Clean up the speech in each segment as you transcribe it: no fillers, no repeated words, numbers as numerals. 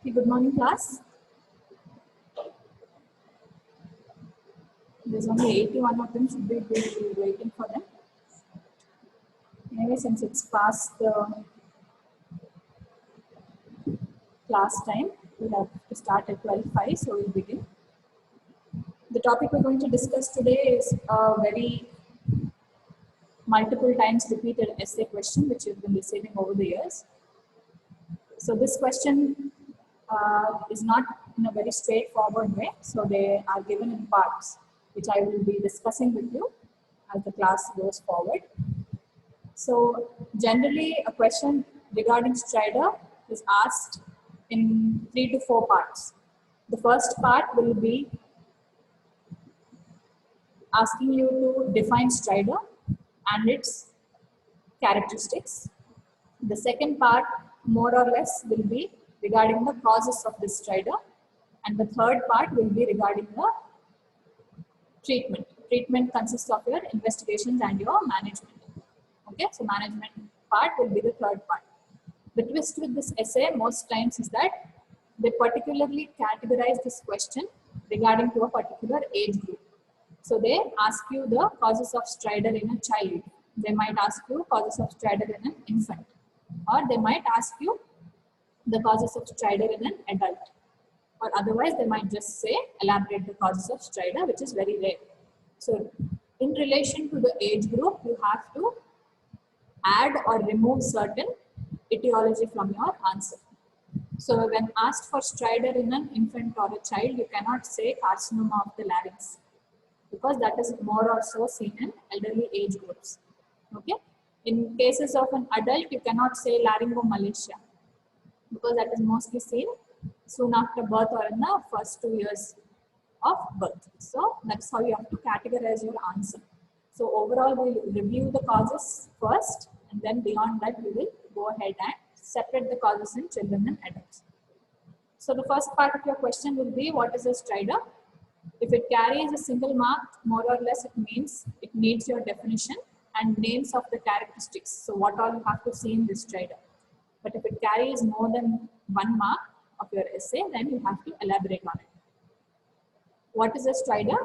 Okay, good morning, class. There's only 81 of them, should be waiting for them. Anyway, since it's past the class time, we have to start at 12:05, so we'll begin. The topic we're going to discuss today is a very multiple times repeated essay question, which you've been receiving over the years. So this question is not in a very straightforward way, so they are given in parts, which I will be discussing with you as the class goes forward. So generally a question regarding Strider is asked in 3 to 4 parts. The first part will be asking you to define Strider and its characteristics. The second part more or less will be regarding the causes of this Strider, and the third part will be regarding the treatment. Treatment consists of your investigations and your management. Okay, so management part will be the third part. The twist with this essay most times is that they particularly categorize this question regarding to a particular age group. So they ask you the causes of Strider in a child. They might ask you causes of Strider in an infant, or they might ask you the causes of Strider in an adult, or otherwise they might just say elaborate the causes of Strider, which is very rare. So in relation to the age group, you have to add or remove certain etiology from your answer. So when asked for Strider in an infant or a child, you cannot say carcinoma of the larynx, because that is more or so seen in elderly age groups. Okay. In cases of an adult, you cannot say laryngomalacia, because that is mostly seen soon after birth or in the first 2 years of birth. So that's how you have to categorize your answer. So overall, we'll review the causes first, and then beyond that, we will go ahead and separate the causes in children and adults. So the first part of your question will be, what is a Strider? If it carries a single mark, more or less it means it needs your definition and names of the characteristics. So what all you have to see in this Strider. But if it carries more than 1 mark of your essay, then you have to elaborate on it. What is a Strider?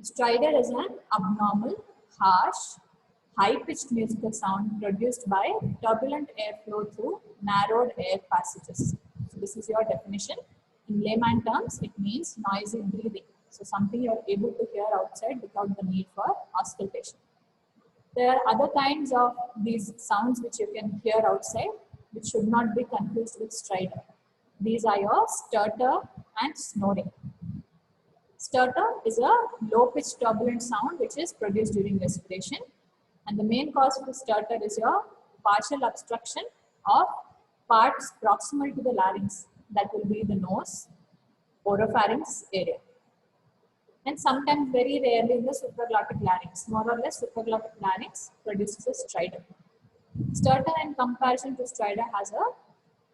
Strider is an abnormal, harsh, high-pitched musical sound produced by turbulent airflow through narrowed air passages. So this is your definition. In layman terms, it means noisy breathing. So something you are able to hear outside without the need for auscultation. There are other kinds of these sounds which you can hear outside, which should not be confused with Strider. These are your stutter and snoring. Stutter is a low-pitched turbulent sound which is produced during respiration, and the main cause of the stutter is your partial obstruction of parts proximal to the larynx. That will be the nose, oropharynx area, and sometimes very rarely in the supraglottic larynx. More or less, supraglottic larynx produces a Strider. Stutter in comparison to Strider has a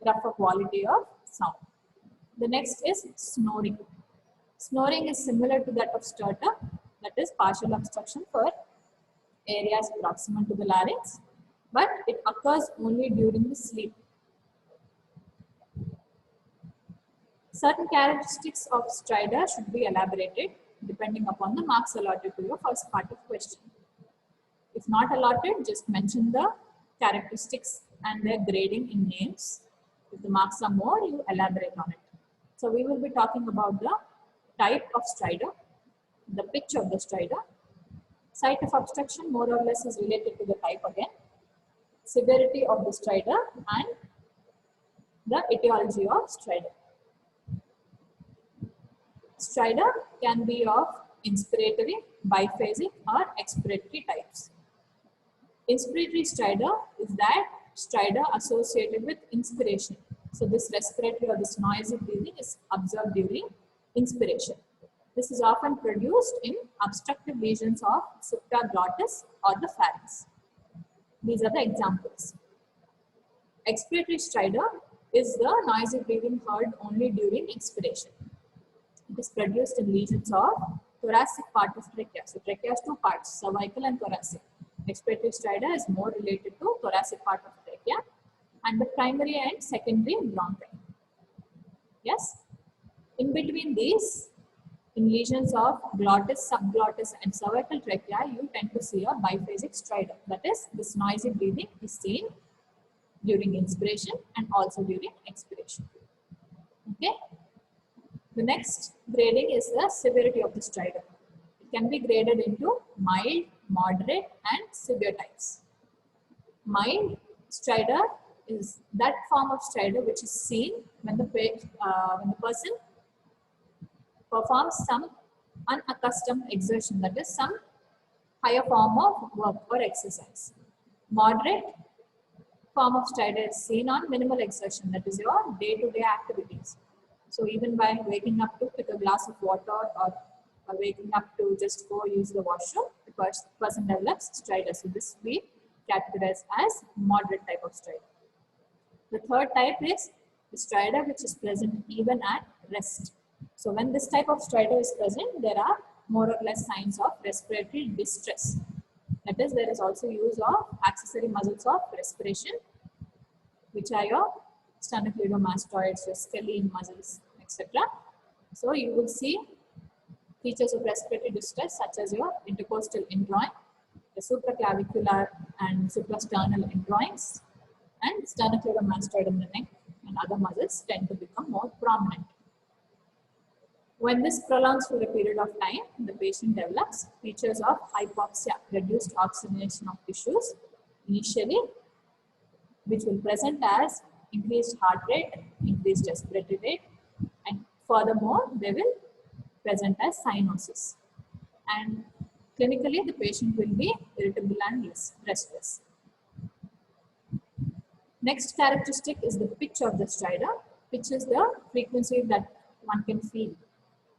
rougher quality of sound. The next is snoring. Snoring is similar to that of stutter, that is partial obstruction for areas proximal to the larynx, but it occurs only during the sleep. Certain characteristics of Strider should be elaborated depending upon the marks allotted to your first part of question. If not allotted, just mention the characteristics and their grading in names. If the marks are more, you elaborate on it. So we will be talking about the type of Strider, the pitch of the Strider. Site of obstruction more or less is related to the type again, severity of the Strider, and the etiology of Strider. Strider can be of inspiratory, biphasic, or expiratory types. Inspiratory Strider is that Strider associated with inspiration. So this respiratory or this noisy breathing is observed during inspiration. This is often produced in obstructive lesions of supraglottis or the pharynx. These are the examples. Expiratory Strider is the noisy breathing heard only during expiration. It is produced in lesions of thoracic part of trachea. So trachea has 2 parts, cervical and thoracic. Expiratory Strider is more related to thoracic part of trachea, and the primary and secondary bronchi. Yes. In between these, in lesions of glottis, subglottis, and cervical trachea, you tend to see a biphasic stridor. That is, this noisy breathing is seen during inspiration and also during expiration. Okay. The next grading is the severity of the stridor. It can be graded into mild, moderate, and severe types. Mild stridor is that form of stridor which is seen when the person performs some unaccustomed exertion, that is some higher form of work or exercise. Moderate form of stridor is seen on minimal exertion, that is your day-to-day activities. So even by waking up to pick a glass of water or waking up to just go use the washroom, the person develops stridor. So this we categorize as moderate type of stridor. The third type is the stridor which is present even at rest. So when this type of stridor is present, there are more or less signs of respiratory distress. That is, there is also use of accessory muscles of respiration, which are your sternocleidomastoids, your scalene muscles, etc. So you will see features of respiratory distress such as your intercostal indrawing, the supraclavicular and suprasternal indrawings, and sternocleidomastoid in the neck and other muscles tend to become more prominent. When this prolongs for a period of time, the patient develops features of hypoxia, reduced oxygenation of tissues initially, which will present as increased heart rate, increased respiratory rate, and furthermore, they will present as cyanosis. And clinically, the patient will be irritable and restless. Next characteristic is the pitch of the stridor, which is the frequency that one can feel.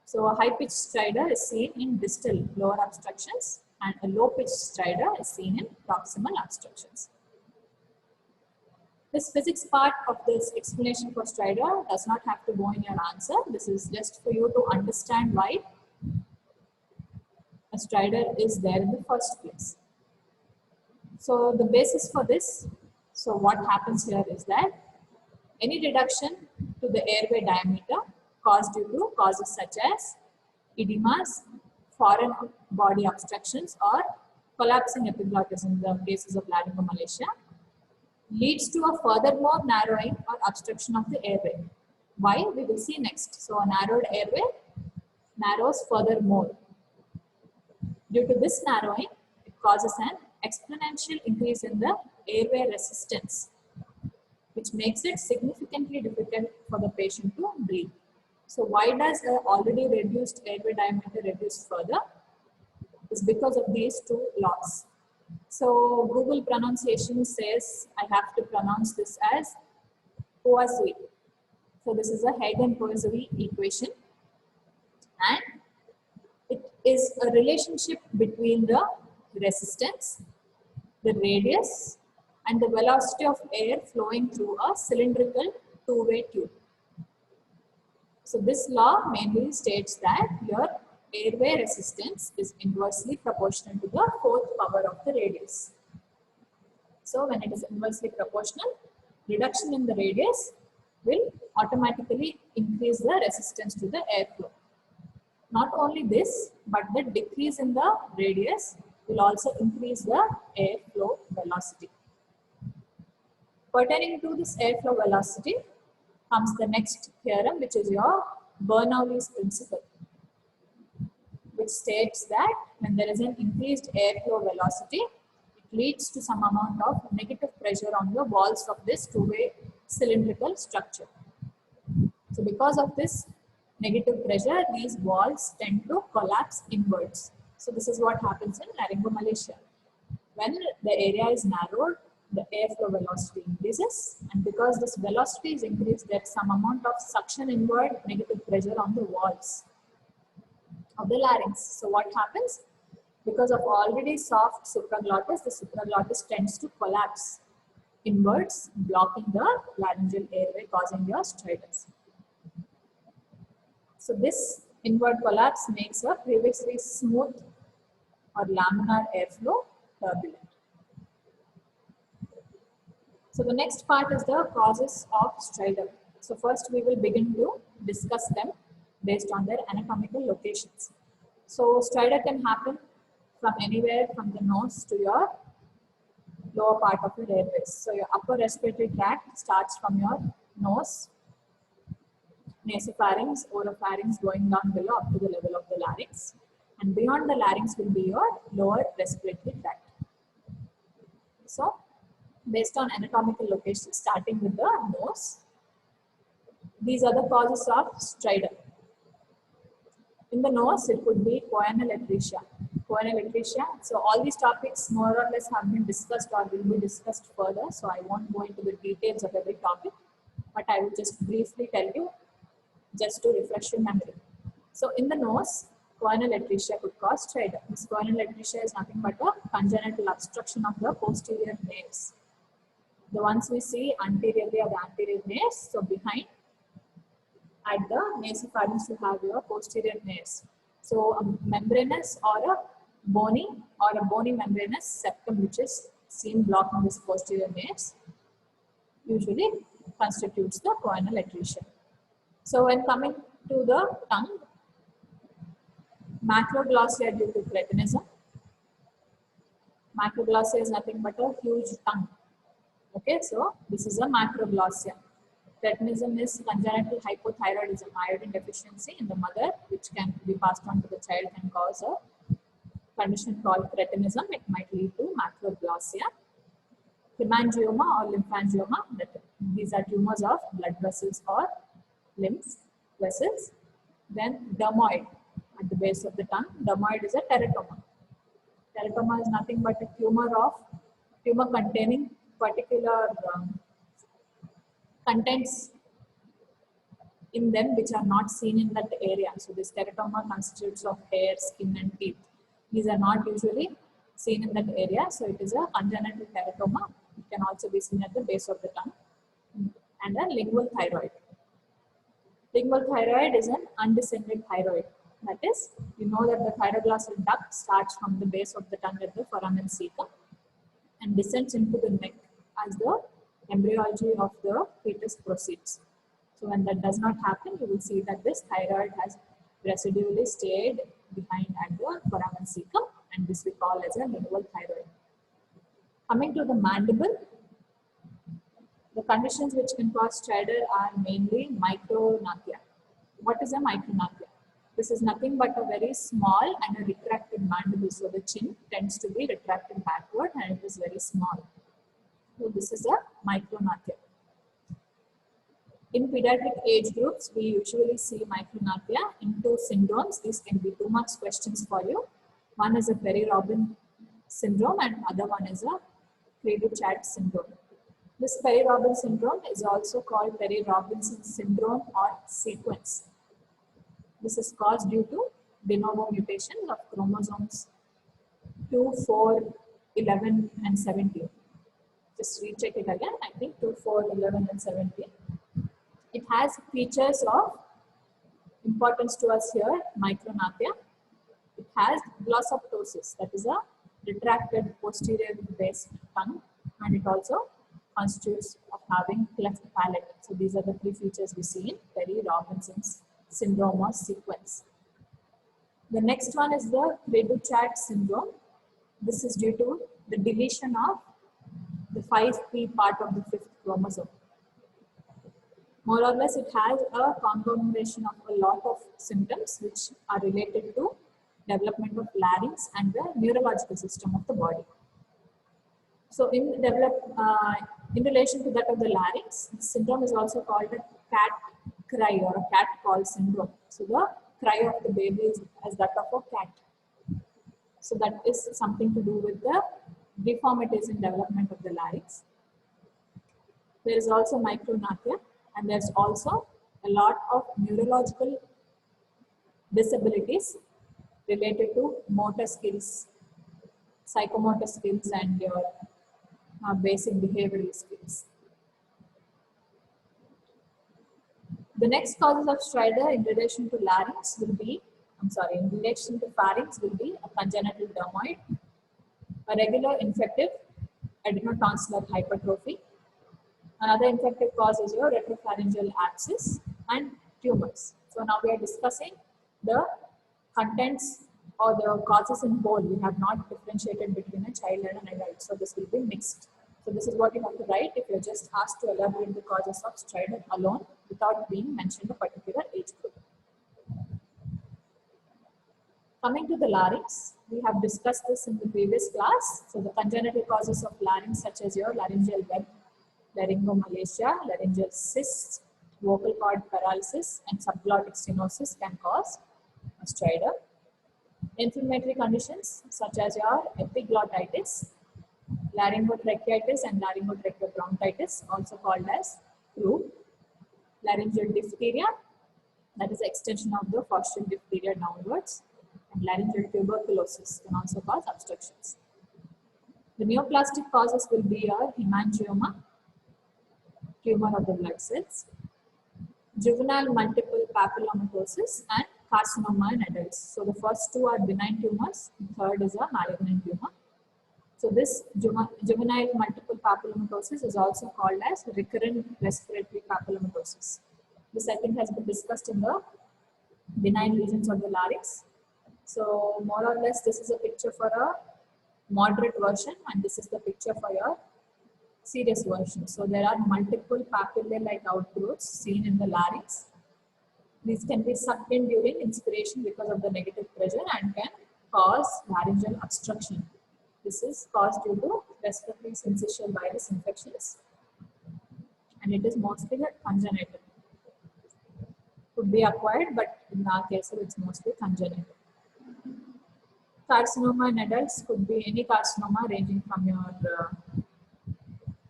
So a high-pitched stridor is seen in distal lower obstructions and a low-pitched stridor is seen in proximal obstructions. This physics part of this explanation for stridor does not have to go in your answer. This is just for you to understand why a stridor is there in the first place. So the basis for this, so what happens here is that any reduction to the airway diameter caused due to causes such as edemas, foreign body obstructions, or collapsing epiglottis in the cases of laryngomalacia leads to a furthermore narrowing or obstruction of the airway. Why? We will see next. So a narrowed airway narrows furthermore. Due to this narrowing, it causes an exponential increase in the airway resistance, which makes it significantly difficult for the patient to breathe. So why does the already reduced airway diameter reduce further? It's because of these two laws. So Google pronunciation says I have to pronounce this as Poiseuille. So this is a Hagen-Poiseuille equation, and it is a relationship between the resistance, the radius, and the velocity of air flowing through a cylindrical two-way tube. So this law mainly states that your airway resistance is inversely proportional to the fourth power of the radius. So when it is inversely proportional, reduction in the radius will automatically increase the resistance to the airflow. Not only this, but the decrease in the radius will also increase the airflow velocity. Pertaining to this airflow velocity comes the next theorem, which is your Bernoulli's principle, which states that when there is an increased airflow velocity, it leads to some amount of negative pressure on the walls of this two-way cylindrical structure. So because of this negative pressure, these walls tend to collapse inwards. So this is what happens in laryngomalacia. When the area is narrowed, the airflow velocity increases, and because this velocity is increased, there is some amount of suction inward negative pressure on the walls of the larynx. So what happens? Because of already soft supraglottis, the supraglottis tends to collapse inwards, blocking the laryngeal airway, causing your stridors. So this inward collapse makes a previously smooth or laminar airflow turbulent. So the next part is the causes of stridor. So first we will begin to discuss them based on their anatomical locations. So stridor can happen from anywhere from the nose to your lower part of your airways. So your upper respiratory tract starts from your nose, nasopharynx, oropharynx, going down below up to the level of the larynx. And beyond the larynx will be your lower respiratory tract. So based on anatomical location, starting with the nose, these are the causes of stridor. In the nose, it could be choanal atresia. Choanal atresia. So all these topics more or less have been discussed or will be discussed further. So I won't go into the details of every topic, but I will just briefly tell you just to refresh your memory. So in the nose, choanal atresia could cause stridor. This choanal atresia is nothing but a congenital obstruction of the posterior nares. The ones we see anteriorly are the anterior nares. So behind, at the nasopharynx, you have your posterior nares. So a membranous or a bony membranous septum, which is seen blocking this posterior nares, usually constitutes the choanal atresia. So when coming to the tongue, macroglossia due to cretinism. Macroglossia is nothing but a huge tongue. Okay, so this is a macroglossia. Cretinism is congenital hypothyroidism, iodine deficiency in the mother, which can be passed on to the child, can cause a condition called cretinism. It might lead to macroglossia. Hemangioma or lymphangioma, these are tumors of blood vessels or lymph vessels. Then dermoid at the base of the tongue. Dermoid is a teratoma. Teratoma is nothing but a tumor containing particular contents in them which are not seen in that area. So this teratoma constitutes of hair, skin and teeth. These are not usually seen in that area. So it is a congenital teratoma. It can also be seen at the base of the tongue. And a lingual thyroid. Lingual thyroid is an undescended thyroid. That is, you know that the thyroglossal duct starts from the base of the tongue at the foramen cecum and descends into the neck as the embryology of the fetus proceeds. So when that does not happen, you will see that this thyroid has residually stayed behind at the foramen cecum, and this we call as a lingual thyroid. Coming to the mandible, the conditions which can cause stridor are mainly micrognathia. What is a micrognathia? This is nothing but a very small and a retracted mandible. So the chin tends to be retracted backward and it is very small. So this is a micrognathia. In pediatric age groups, we usually see micrognathia in two syndromes. These can be 2 marks questions for you. One is a Perry-Robin syndrome and other one is a Craig-Chatt syndrome. This Perry-Robin syndrome is also called Perry-Robinson syndrome or sequence. This is caused due to de novo mutations of chromosomes 2, 4, 11 and 17. Just recheck it again. I think 2, 4, 11 and 17. It has features of importance to us here, micrognathia. It has glossoptosis, that is a retracted posterior based tongue, and it also constitutes of having cleft palate. So these are the 3 features we see in Perry-Robinson's syndrome or sequence. The next one is the Craig-Chatt syndrome. This is due to the deletion of the 5p part of the 5th chromosome. More or less, it has a conglomeration of a lot of symptoms which are related to development of larynx and the neurological system of the body. So in relation to that of the larynx, this syndrome is also called a cat cry or a cat call syndrome. So the cry of the baby is as that of a cat. So that is something to do with the deformities in development of the larynx. There is also micrognathia, and there's also a lot of neurological disabilities related to motor skills, psychomotor skills and your basic behavioral skills. The next causes of stridor in relation to larynx will be, in relation to pharynx will be a congenital dermoid, a regular infective adenotonsillar hypertrophy, Another infective cause is your retropharyngeal abscess and tumors. So now we are discussing the contents or the causes in whole. We have not differentiated between a child and an adult. So this will be mixed. So this is what you have to write if you're just asked to elaborate the causes of stridor alone without being mentioned a particular age group. Coming to the larynx, we have discussed this in the previous class. So the congenital causes of larynx such as your laryngeal web, laryngomalacia, laryngeal cysts, vocal cord paralysis and subglottic stenosis can cause a stridor. Inflammatory conditions such as your epiglottitis, laryngotracheitis and laryngotracheobronchitis, also called as croup, laryngeal diphtheria, that is the extension of the faucial diphtheria downwards, and laryngeal tuberculosis can also cause obstructions. The neoplastic causes will be a hemangioma, tumor of the blood cells, juvenile multiple papillomatosis, and carcinoma in adults. So the first two are benign tumors, the third is a malignant tumor. So this juvenile multiple papillomatosis is also called as recurrent respiratory papillomatosis. The second has been discussed in the benign lesions of the larynx. So more or less this is a picture for a moderate version and this is the picture for your serious version. So there are multiple papillae-like outgrowths seen in the larynx. These can be sucked in during inspiration because of the negative pressure and can cause laryngeal obstruction. This is caused due to respiratory syncytial virus infections and it is mostly congenital. Could be acquired, but in our case it's mostly congenital. Carcinoma in adults could be any carcinoma ranging from your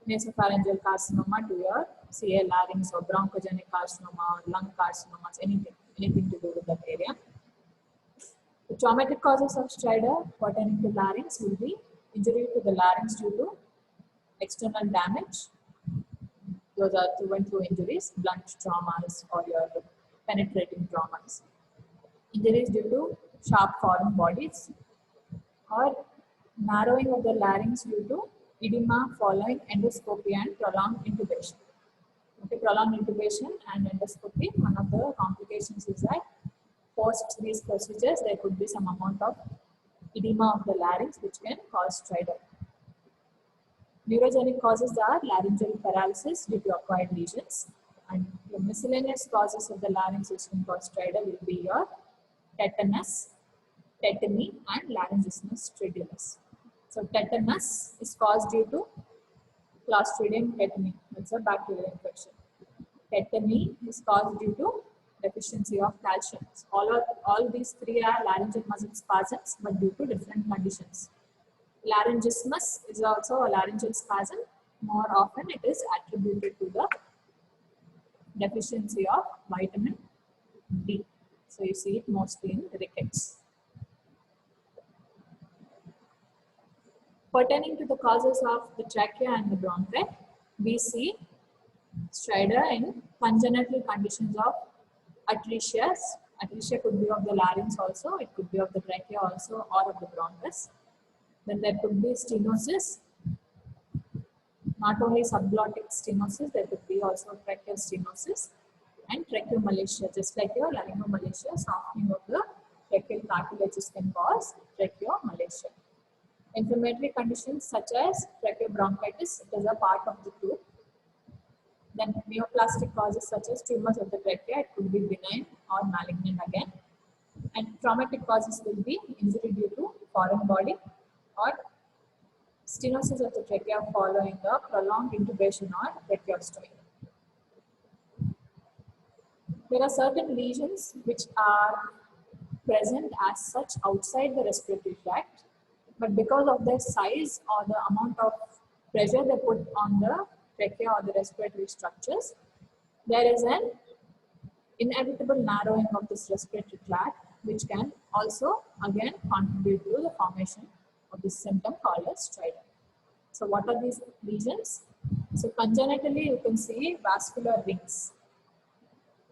nasopharyngeal carcinoma to your CA larynx or bronchogenic carcinoma or lung carcinomas, anything to do with that area. The traumatic causes of stridor pertaining to larynx will be injury to the larynx due to external damage. Those are through and through injuries, blunt traumas or your penetrating traumas. Injuries due to sharp foreign bodies or narrowing of the larynx due to edema following endoscopy and prolonged intubation. Okay, prolonged intubation and endoscopy, one of the complications is that post these procedures there could be some amount of edema of the larynx which can cause stridor. Neurogenic causes are laryngeal paralysis due to acquired lesions, and the miscellaneous causes of the larynx which can cause stridor will be your tetanus, tetany and laryngismus stridulus. So tetanus is caused due to Clostridium tetani, that's a bacterial infection. Tetany is caused due to deficiency of calcium. All these three are laryngeal muscle spasms but due to different conditions. Laryngismus is also a laryngeal spasm. More often it is attributed to the deficiency of vitamin D. So you see it mostly in rickets. Pertaining to the causes of the trachea and the bronchi, we see stridor in congenital conditions of atresia. Atresia could be of the larynx also, it could be of the trachea also or of the bronchus. Then there could be stenosis, not only subglottic stenosis, there could be also tracheal stenosis and tracheomalacia, just like your laryngomalacia, softening of the tracheal cartilages can cause tracheomalacia. Inflammatory conditions such as tracheobronchitis, it is a part of the group. Then neoplastic causes such as tumors of the trachea, it could be benign or malignant again. And traumatic causes will be injury due to foreign body or stenosis of the trachea following a prolonged intubation or tracheostomy. There are certain lesions which are present as such outside the respiratory tract, but because of their size or the amount of pressure they put on the trachea or the respiratory structures, there is an inevitable narrowing of this respiratory tract, which can also again contribute to the formation of this symptom called as stridor. So what are these lesions? So congenitally you can see vascular rings.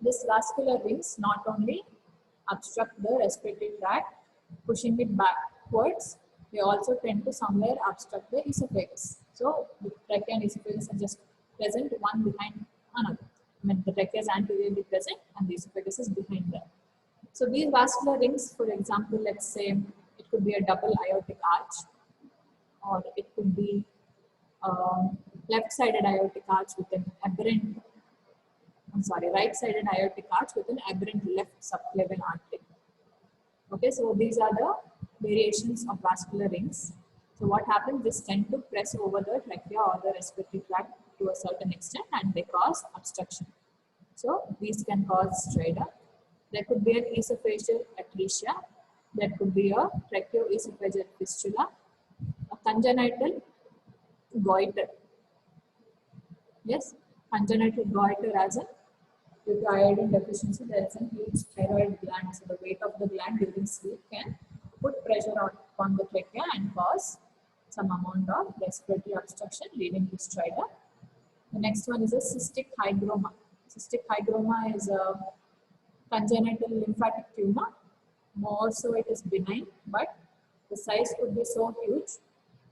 This vascular rings not only obstruct the respiratory tract, pushing it backwards, they also tend to somewhere obstruct the esophagus. So the trachea and esophagus are just present one behind another. I mean, the trachea is anteriorly present and the esophagus is behind them. So these vascular rings, for example, let's say it could be a double aortic arch, or it could be left-sided aortic arch with an aberrant, right-sided aortic arch with an aberrant left subclavian artery. Okay, so these are the variations of vascular rings. So what happens, this tend to press over the trachea or the respiratory tract to a certain extent and they cause obstruction. So these can cause stridor. There could be an esophageal atresia. There could be a tracheoesophageal fistula, a congenital goiter. Yes, congenital goiter as in due to iodine deficiency, there is a huge thyroid gland. So the weight of the gland during sleep can put pressure upon the trachea and cause some amount of respiratory obstruction leading to stridor. The next one is a cystic hygroma. Cystic hygroma is a congenital lymphatic tumor. More so it is benign, but the size could be so huge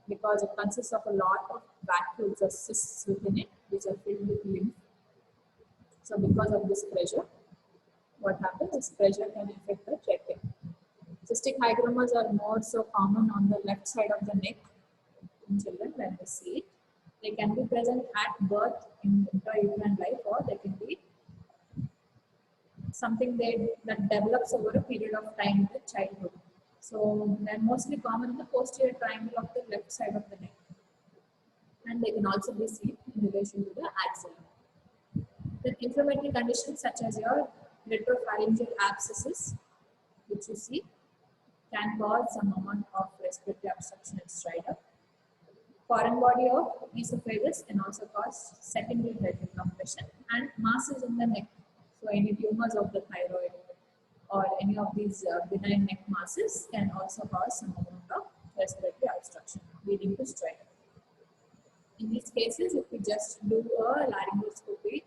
because it consists of a lot of vacuoles or cysts within it, which are filled with lymph. So because of this pressure, what happens is pressure can affect the trachea. Cystic hygromas are more so common on the left side of the neck in children when they see it. They can be present at birth in intrauterine life, or they can be something that develops over a period of time in the childhood. So they're mostly common in the posterior triangle of the left side of the neck. And they can also be seen in relation to the axilla. The inflammatory conditions such as your retropharyngeal abscesses, which you see, can cause some amount of respiratory obstruction and stridor. Foreign body of esophagus can also cause secondary brachial compression, and masses in the neck. So any tumors of the thyroid or any of these benign neck masses can also cause some amount of respiratory obstruction leading to stridor. In these cases, if we just do a laryngoscopy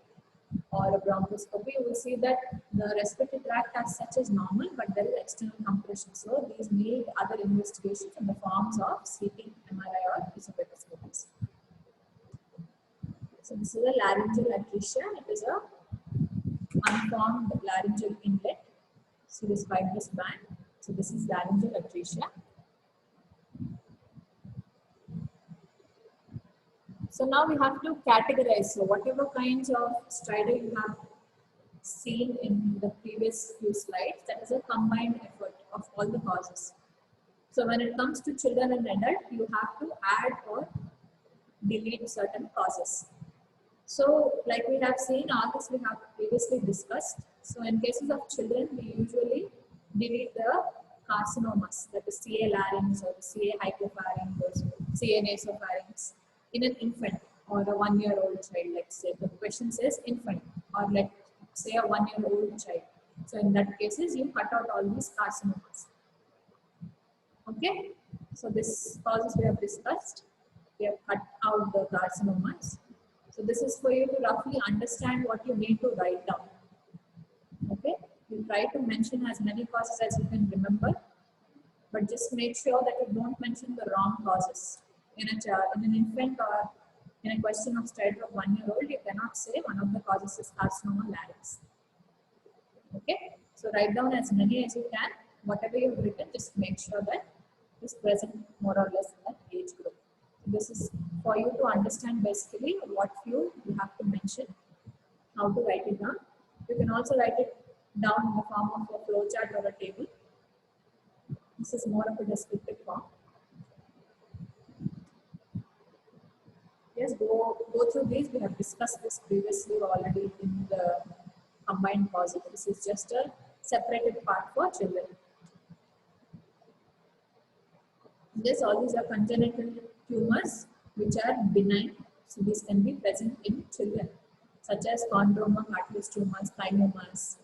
or a bronchoscopy, you will see that the respiratory tract as such is normal, but there is external compression. So these need other investigations in the forms of CT, MRI, or esophagoscopies. So this is a laryngeal atresia. It is a unformed laryngeal inlet. See this fibrous band. So this is laryngeal atresia. So now we have to categorize. So whatever kinds of stridor you have seen in the previous few slides, that is a combined effort of all the causes. So when it comes to children and adult, you have to add or delete certain causes. So like we have seen, all this we have previously discussed. So in cases of children, we usually delete the carcinomas, that is CA larynx or CA hypopharynx or CA nasopharynx in an infant or a 1-year-old child. Let's say the question says infant, or let's say a 1-year-old child. So in that cases, you cut out all these carcinomas. Okay, so this causes we have discussed. We have cut out the carcinomas. So this is for you to roughly understand what you need to write down. Okay, you try to mention as many causes as you can remember, but just make sure that you don't mention the wrong causes. In an infant or in a question of stridor of 1-year-old, you cannot say one of the causes is carcinoma larynx. Okay, so write down as many as you can. Whatever you've written, just make sure that is present more or less in that age group. This is for you to understand basically what you have to mention, how to write it down. You can also write it down in the form of a flowchart or a table. This is more of a descriptive form. Yes, go through these. We have discussed this previously already in the combined causes. This is just a separated part for children. Yes, all these are congenital tumors which are benign. So these can be present in children, such as chondroma, cartilage tumors, thymomas,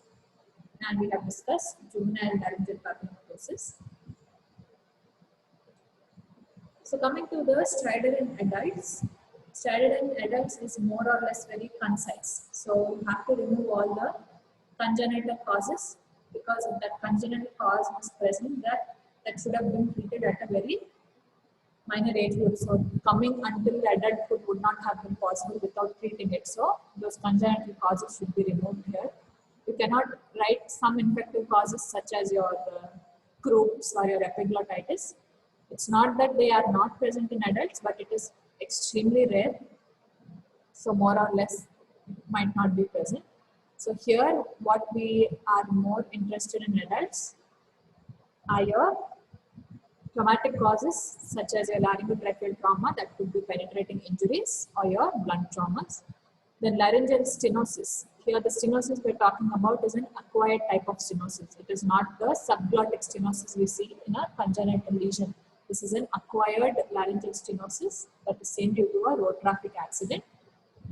and we have discussed juvenile laryngeal papillomatosis. So coming to the stridor in adults, stridor in adults is more or less very concise. So you have to remove all the congenital causes, because if that congenital cause is present, that should have been treated at a very minor age group. So coming until adulthood would not have been possible without treating it. So those congenital causes should be removed here. You cannot write some infective causes such as your croups or your epiglottitis. It's not that they are not present in adults, but it is extremely rare. So more or less might not be present. So here what we are more interested in adults are your traumatic causes such as your laryngotracheal trauma, that could be penetrating injuries, or your blunt traumas. Then laryngeal stenosis. Here the stenosis we're talking about is an acquired type of stenosis. It is not the subglottic stenosis we see in a congenital lesion. This is an acquired laryngeal stenosis that is seen due to a road traffic accident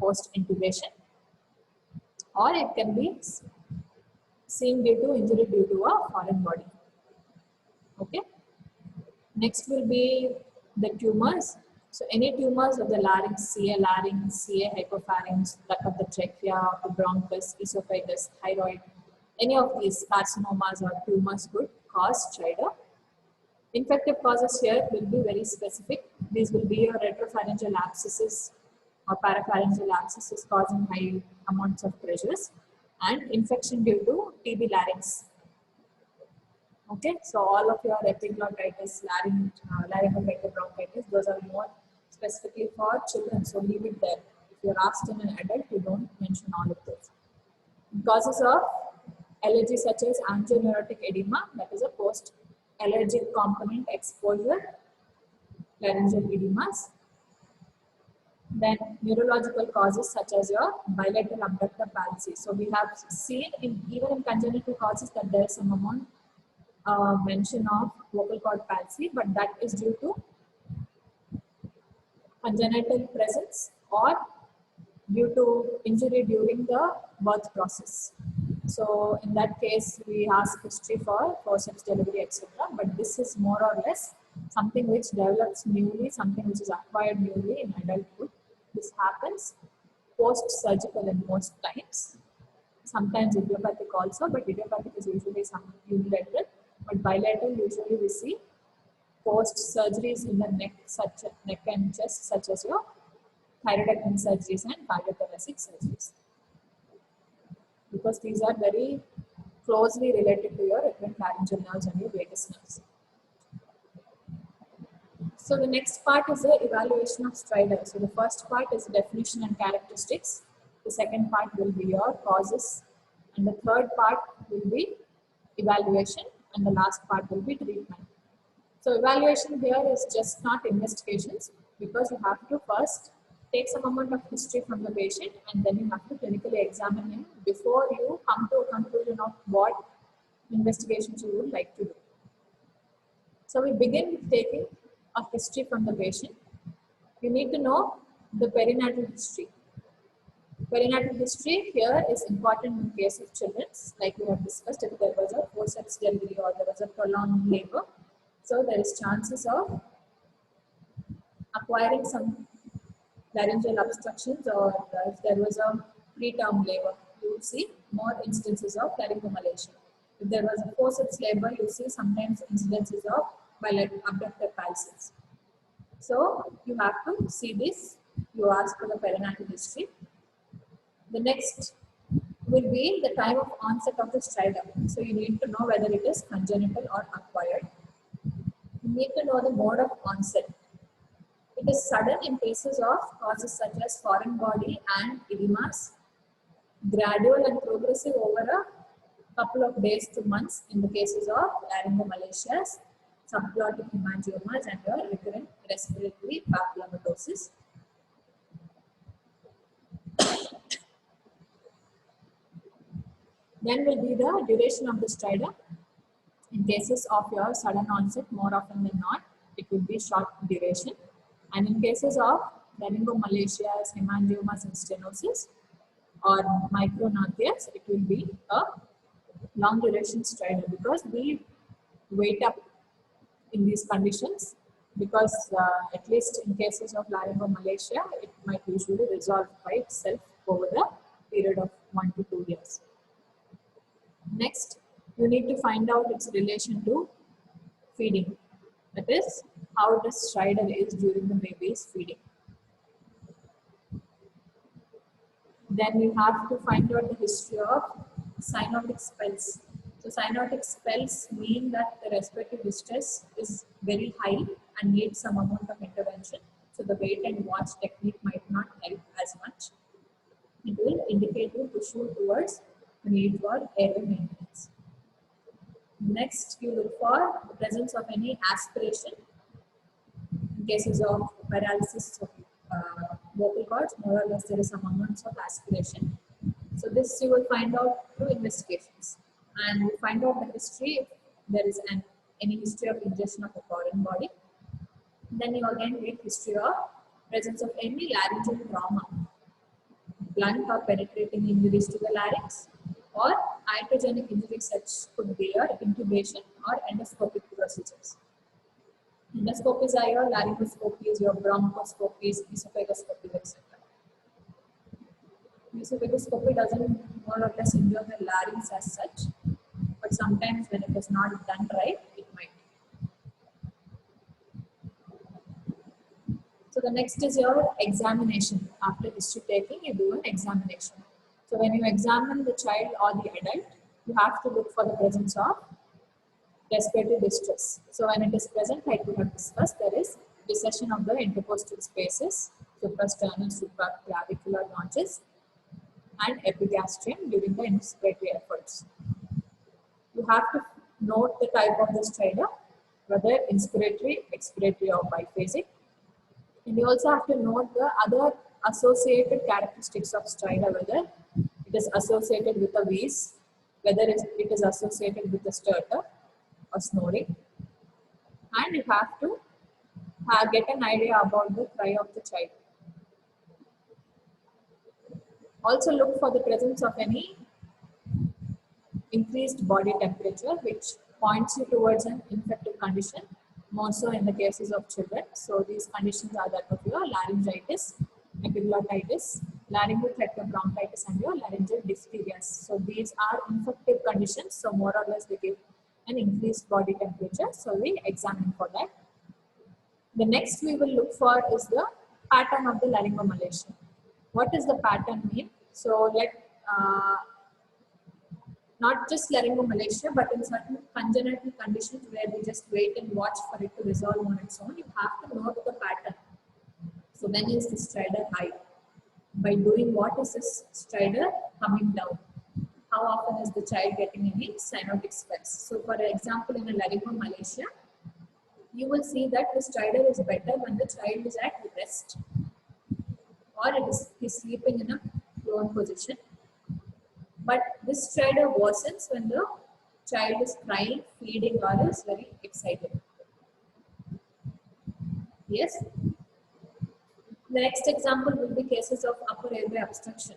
post-intubation, or it can be seen due to injury due to a foreign body. Okay. Next will be the tumors. So any tumors of the larynx, CA hypopharynx, duct of the trachea, the bronchus, esophagus, thyroid, any of these carcinomas or tumors could cause stridor. Infective causes here will be very specific. These will be your retropharyngeal abscesses or parapharyngeal abscesses causing high amounts of pressures, and infection due to TB larynx. Okay, so all of your epiglottitis, laryngotracheal bronchitis, those are more specifically for children, so leave it there. If you're asked in an adult, you don't mention all of those. Causes of allergy such as angioneurotic edema, that is a post-allergic component exposure, laryngeal edemas. Then neurological causes such as your bilateral abductor palsy. So we have seen even in congenital causes that there is some amount mention of vocal cord palsy, but that is due to congenital presence or due to injury during the birth process. So in that case, we ask history for forceps delivery, etc. But this is more or less something which develops newly, something which is acquired newly in adulthood. This happens post-surgical in most times. Sometimes idiopathic also, but idiopathic is usually some unilateral. But bilateral usually we see post surgeries in the neck and chest, such as your thyroidectomy surgeries and cardiothoracic surgeries, because these are very closely related to your recurrent laryngeal nerves and your vagus nerves. So the next part is the evaluation of stridor. So the first part is definition and characteristics. The second part will be your causes, and the third part will be evaluation, and the last part will be treatment. So evaluation here is just not investigations, because you have to first take some amount of history from the patient, and then you have to clinically examine him before you come to a conclusion of what investigations you would like to do. So we begin with taking a history from the patient. You need to know the perinatal history. Perinatal history here is important in case of children, like we have discussed. If there was a forceps delivery or there was a prolonged labor, so there is chances of acquiring some laryngeal obstructions, or if there was a preterm labor, you see more instances of laryngomalacia. If there was a forceps labor, you see sometimes incidences of bilateral abductor palsies. So you have to see this. You ask for the perinatal history. The next will be the time of onset of the stridor. So you need to know whether it is congenital or acquired. You need to know the mode of onset. It is sudden in cases of causes such as foreign body and edemas, gradual and progressive over a couple of days to months in the cases of laryngomalacias, subglottic hemangiomas, and your recurrent respiratory papillomatosis. Then will be the duration of the stridor. In cases of your sudden onset, more often than not, it will be short duration. And in cases of laryngomalacias, hemangiomas, and stenosis, or micrognathias, it will be a long duration stridor, because we wait up in these conditions, because at least in cases of laryngomalacia, it might usually resolve by itself over the period of 1 to 2 years. Next, you need to find out its relation to feeding. That is, how the stridor is during the baby's feeding. Then you have to find out the history of cyanotic spells. So cyanotic spells mean that the respiratory distress is very high and needs some amount of intervention. So the wait and watch technique might not help as much. It will indicate you push you towards the need for airway maintenance. Next, you look for the presence of any aspiration. In cases of paralysis of vocal cords, more or less there is some amounts of aspiration. So this you will find out through investigations, and you find out the history if there is any history of ingestion of a foreign body. Then you again get history of presence of any laryngeal trauma, blunt or penetrating injuries to the larynx, or iatrogenic injuries such could be your intubation or endoscopic procedures. Endoscopies are your laryngoscopies, your bronchoscopies, esophagoscopies, etc. Esophagoscopy doesn't more or less injure the larynx as such, but sometimes when it is not done right, it might. So the next is your examination. After history taking, you do an examination. So when you examine the child or the adult, you have to look for the presence of respiratory distress. So when it is present, like we have discussed, there is recession of the intercostal spaces, suprasternal, supraclavicular notches, and epigastrium during the inspiratory efforts. You have to note the type of the stridor, whether inspiratory, expiratory, or biphasic. And you also have to note the other associated characteristics of stridor, whether it is associated with a wheeze, whether it is associated with a stutter or snoring. And you have to get an idea about the cry of the child. Also look for the presence of any increased body temperature, which points you towards an infective condition, more so in the cases of children. So these conditions are that of your laryngitis, epiglottitis, laryngobronchitis, and your laryngeal diphtheria. So these are infective conditions. So more or less they give an increased body temperature. So we examine for that. The next we will look for is the pattern of the laryngomalacia. What does the pattern mean? So not just laryngomalacia, but in certain congenital conditions where we just wait and watch for it to resolve on its own, you have to note the pattern. So when is the stridor high? By doing what is this stridor coming down? How often is the child getting any cyanotic spells? So for example, in a laryngomalacia, you will see that the stridor is better when the child is at rest, or he's sleeping in a prone position. But this stridor worsens when the child is crying, feeding, or is very excited. Yes? The next example will be cases of upper airway obstruction,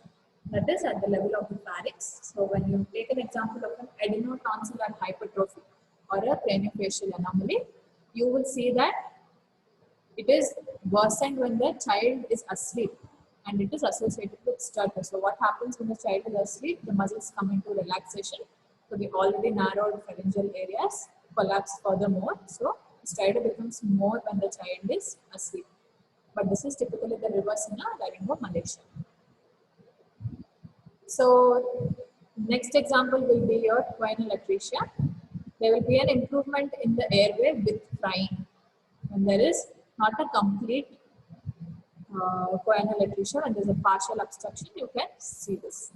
that is at the level of the pharynx. So when you take an example of an adenotonsillar hypertrophy or a craniofacial anomaly, you will see that it is worsened when the child is asleep, and it is associated with stutter. So what happens when the child is asleep? The muscles come into relaxation. So the already narrowed pharyngeal areas collapse furthermore. So stridor becomes more when the child is asleep. But this is typically the reverse in a laryngomalacia. So next example will be your choanal atresia. There will be an improvement in the airway with crying. And there is not a complete choanal atresia, and there's a partial obstruction, you can see this.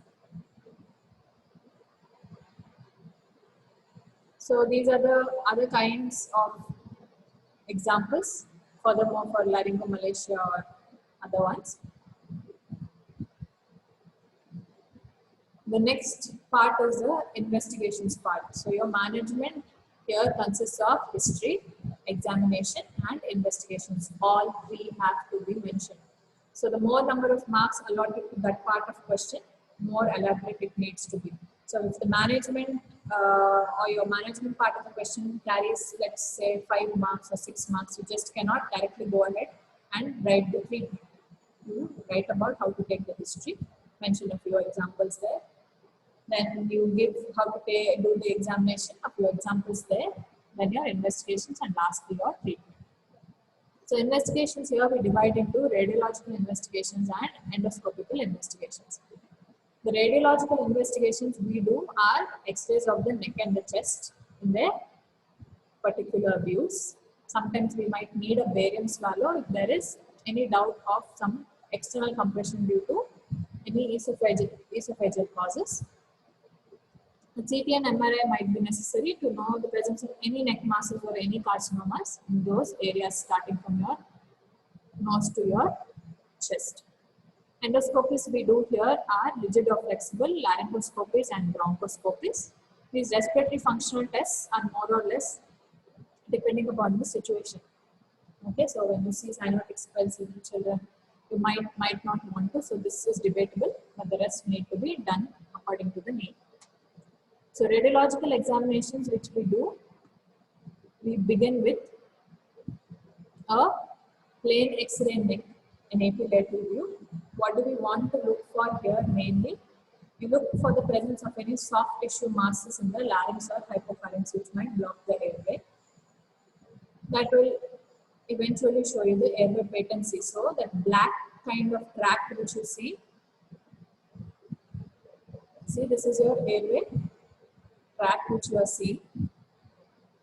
So these are the other kinds of examples, furthermore for laryngomalacia or other ones. The next part is the investigations part. So your management here consists of history, examination, and investigations. All three have to be mentioned. So the more number of marks allotted to that part of question, more elaborate it needs to be. So if the management or your management part of the question carries, let's say, 5 marks or 6 marks, you just cannot directly go ahead and write the treatment. You write about how to take the history, mention a few examples there. Then you give how to do the examination of your examples there, then your investigations, and lastly your treatment. So investigations here we divide into radiological investigations and endoscopical investigations. The radiological investigations we do are X-rays of the neck and the chest in their particular views. Sometimes we might need a barium swallow if there is any doubt of some external compression due to any esophageal causes. The CT and MRI might be necessary to know the presence of any neck masses or any carcinomas in those areas starting from your nose to your chest. Endoscopies we do here are rigid or flexible, laryngoscopies and bronchoscopies. These respiratory functional tests are more or less depending upon the situation. Okay, so when you see cyanotic spells in children, you might not want to, so this is debatable, but the rest need to be done according to the need. So radiological examinations which we do, we begin with a plain X-ray neck, an epilateral view. What do we want to look for here mainly? We look for the presence of any soft tissue masses in the larynx or hypopharynx which might block the airway. That will eventually show you the airway patency. So that black kind of tract which you see this is your airway tract which you are seeing.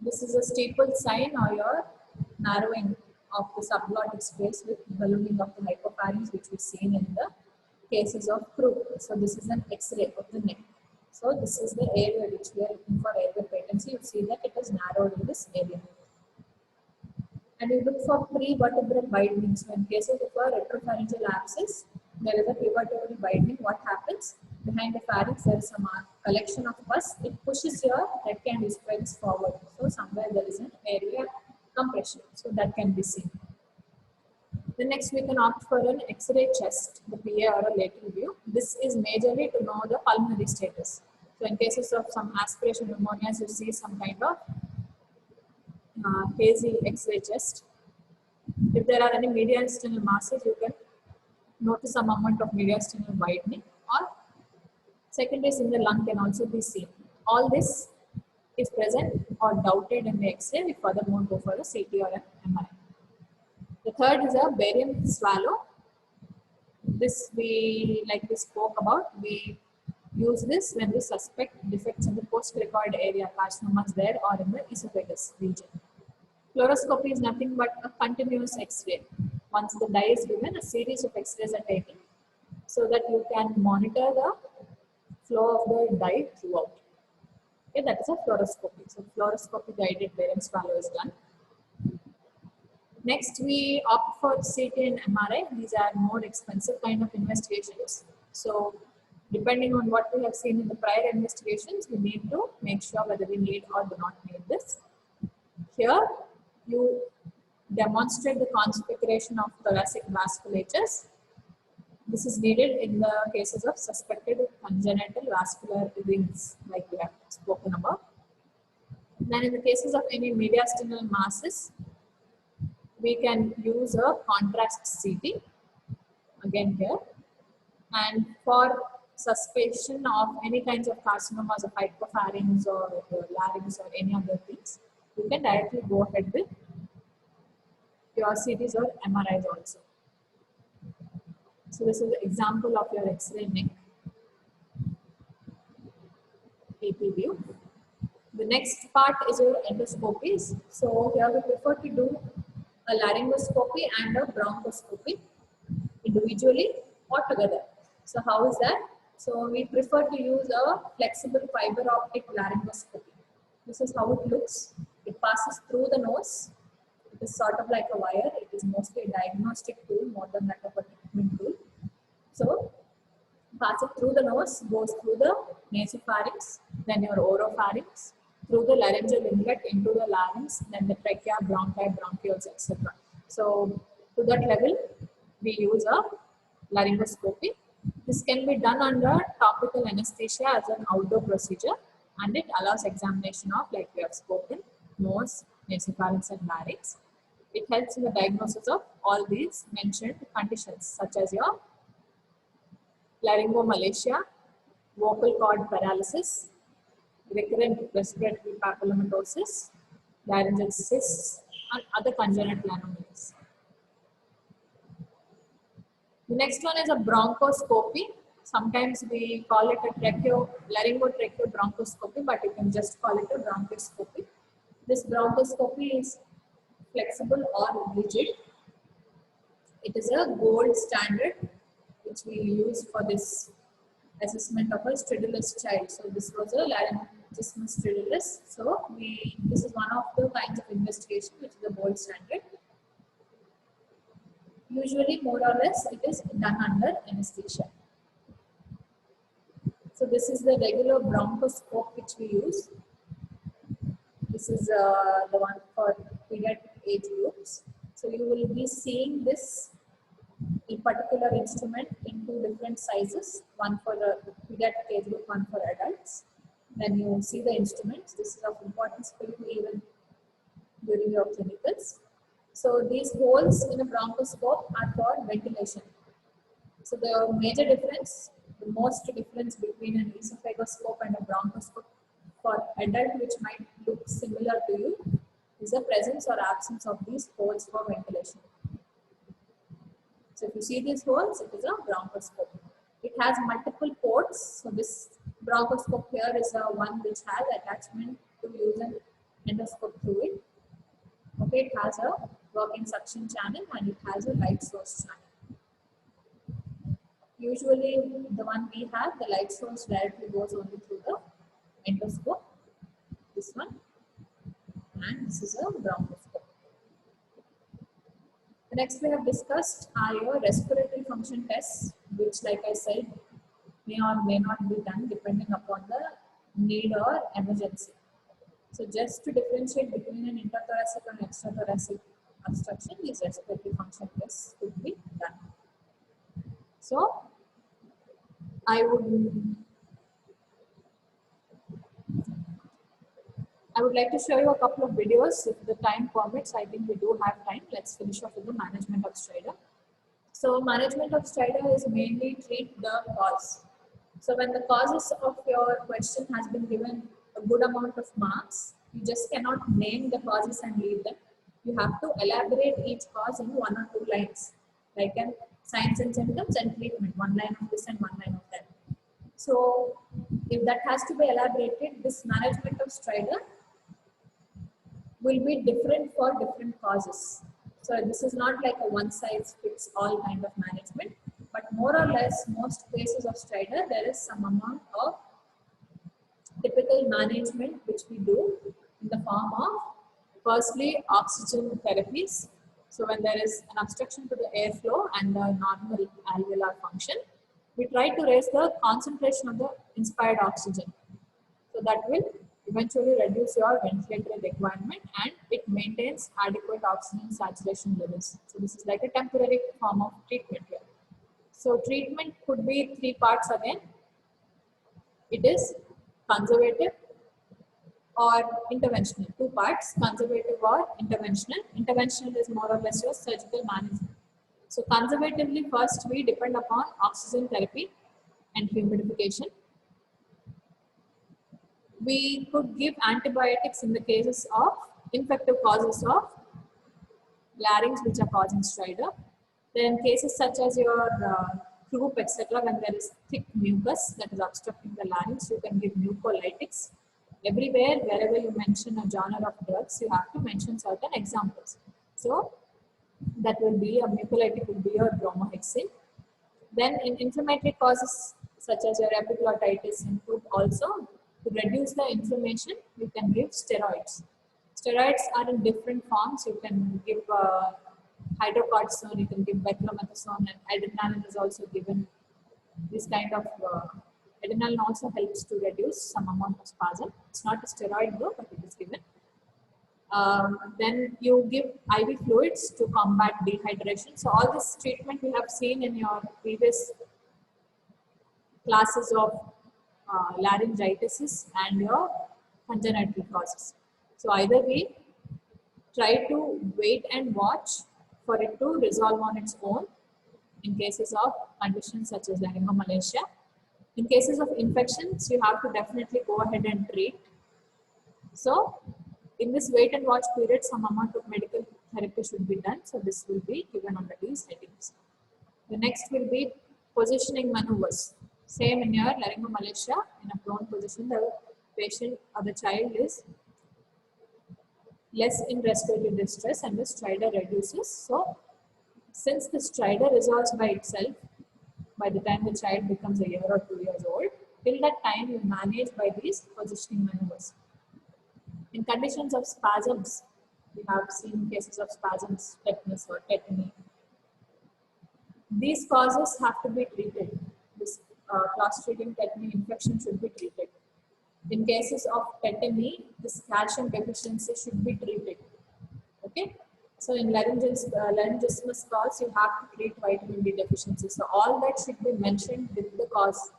This is a steeple sign or your narrowing of the subglottic space with ballooning of the hypopharynx which we've seen in the cases of croup. So this is an X-ray of the neck. So this is the area which we are looking for airway patency. You see that it is narrowed in this area. And we look for prevertebral widening. So in cases of a retropharyngeal abscess, there is a prevertebral widening. What happens? Behind the pharynx, there is a collection of pus. It pushes your neck and esophagus forward. So somewhere there is an area compression. So that can be seen. The next we can opt for an X-ray chest, the PA or a lateral view. This is majorly to know the pulmonary status. So in cases of some aspiration pneumonias, you see some kind of hazy X-ray chest. If there are any mediastinal masses, you can notice some amount of mediastinal widening, or secondaries in the lung can also be seen. All this is present or doubted in the X-ray. We furthermore go for a CT or an MRI. The third is a barium swallow. This like we spoke about. We use this when we suspect defects in the post-cricoid area, carcinomas there, or in the esophagus region. Fluoroscopy is nothing but a continuous X-ray. Once the dye is given, a series of X-rays are taken so that you can monitor the flow of the dye throughout. Okay, that is a fluoroscopy. So fluoroscopy guided barium swallow is done. Next, we opt for CT and MRI. These are more expensive kind of investigations. So depending on what we have seen in the prior investigations, we need to make sure whether we need or do not need this. Here, you demonstrate the configuration of thoracic vasculatures. This is needed in the cases of suspected congenital vascular rings, like we have spoken about. Then in the cases of any mediastinal masses, we can use a contrast CT, again here. And for suspicion of any kinds of carcinomas of hypopharynx or larynx or any other things, you can directly go ahead with your CTs or MRIs also. So this is an example of your X-ray neck AP view. The next part is your endoscopies. So here we prefer to do a laryngoscopy and a bronchoscopy individually or together. So how is that? So we prefer to use a flexible fiber optic laryngoscopy. This is how it looks. It passes through the nose. It is sort of like a wire. It is mostly a diagnostic tool more than that of a treatment tool. So pass it through the nose, goes through the nasopharynx, then your oropharynx, through the laryngeal inlet into the larynx, then the trachea, bronchi, bronchioles, etc. So to that level, we use a laryngoscopy. This can be done under topical anesthesia as an outdoor procedure, and it allows examination of, like we have spoken, nose, nasopharynx and larynx. It helps in the diagnosis of all these mentioned conditions such as your laryngomalacia, vocal cord paralysis, recurrent respiratory papillomatosis, laryngeal cysts, and other congenital anomalies. The next one is a bronchoscopy. Sometimes we call it a laryngotracheal bronchoscopy, but you can just call it a bronchoscopy. This bronchoscopy is flexible or rigid. It is a gold standard which we use for this assessment of a stridulous child. So this was a laryngismus stridulus. So this is one of the kinds of investigation which is a gold standard. Usually, more or less, it is done under anesthesia. So this is the regular bronchoscope which we use. This is the one for pediatric age groups. So you will be seeing this particular instrument in two different sizes, one for the pediatric age group, one for adults. Then you see the instruments. This is of importance for you even during your clinicals. So these holes in a bronchoscope are for ventilation. So the major difference, the most difference between an esophagoscope and a bronchoscope for adult, which might look similar to you, is the presence or absence of these holes for ventilation. So if you see these holes, it is a bronchoscope. It has multiple ports. So this bronchoscope here is one which has attachment to use an endoscope through it. Okay, it has a working suction channel and it has a light source channel. Usually the one we have, the light source directly goes only through the endoscope. This one, and this is a bronchoscope. The next we have discussed are your respiratory function tests, which, like I said, may or may not be done depending upon the need or emergency. So just to differentiate between an interthoracic and extrathoracic obstruction, these respiratory function tests could be done. So I would like to show you a couple of videos if the time permits. I think we do have time. Let's finish off with the management of stridor. So management of stridor is mainly treat the cause. So when the causes of your question has been given a good amount of marks, you just cannot name the causes and leave them. You have to elaborate each cause in 1 or 2 lines, like in signs and symptoms and treatment, 1 line of this and 1 line of that. So if that has to be elaborated, this management of stridor will be different for different causes. So this is not like a one-size-fits-all kind of management, but more or less most cases of stridor, there is some amount of typical management which we do in the form of firstly oxygen therapies. So when there is an obstruction to the airflow and the normal alveolar function, we try to raise the concentration of the inspired oxygen. So that will eventually reduce your ventilatory requirement and it maintains adequate oxygen saturation levels. So this is like a temporary form of treatment here. So treatment could be 3 parts again. It is conservative or interventional, 2 parts, conservative or interventional. Interventional is more or less your surgical management. So conservatively, first we depend upon oxygen therapy and humidification. We could give antibiotics in the cases of infective causes of larynx which are causing stridor. Then cases such as your croup, etc., when there is thick mucus that is obstructing the larynx, you can give mucolytics. Everywhere, wherever you mention a genre of drugs, you have to mention certain examples. So that will be a mucolytic will be your bromohexine. Then in inflammatory causes such as your epiglottitis and croup also, to reduce the inflammation, you can give steroids. Steroids are in different forms. You can give hydrocortisone, you can give beclomethasone, and adrenaline is also given. This kind of adrenaline also helps to reduce some amount of spasm. It's not a steroid though, but it is given. Then you give IV fluids to combat dehydration. So all this treatment you have seen in your previous classes of laryngitis and your congenital causes. So either we try to wait and watch for it to resolve on its own in cases of conditions such as laryngomalacia. In cases of infections, you have to definitely go ahead and treat. So in this wait and watch period, some amount of medical therapy should be done. So this will be given under these headings. The next will be positioning maneuvers. Same in your laryngomalacia, in a prone position, the patient or the child is less in respiratory distress and the stridor reduces. So, since the stridor resolves by itself, by the time the child becomes a year or 2 years old, till that time you manage by these positioning maneuvers. In conditions of spasms, we have seen cases of spasms, tetanus or tetany. These causes have to be treated. This Clostridium tetani infection should be treated. In cases of tetany, this calcium deficiency should be treated. Okay. So in laryngismus cause, you have to treat vitamin D deficiency. So all that should be mentioned with the cause,